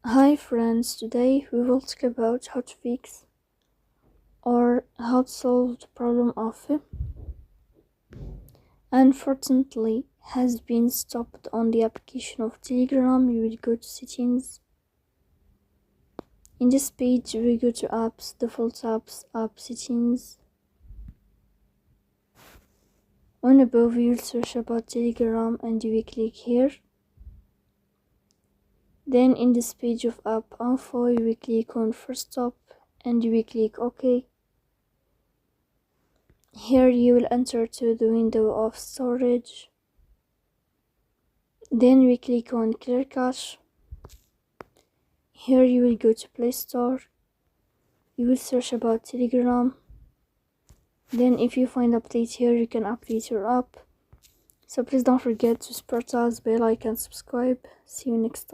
Hi friends, today we will talk about how to fix or how to solve the problem of unfortunately has been stopped on the application of Telegram. You will go to settings. In this page we go to apps, default apps, app settings. On above you will search about Telegram and you will click here. Then in this page of app info you will click on first stop and you will click OK. Here you will enter to the window of storage. Then we click on clear cache. Here you will go to Play Store. You will search about Telegram. Then if you find update here, you can update your app. So please don't forget to support us, bell icon, subscribe. See you next time.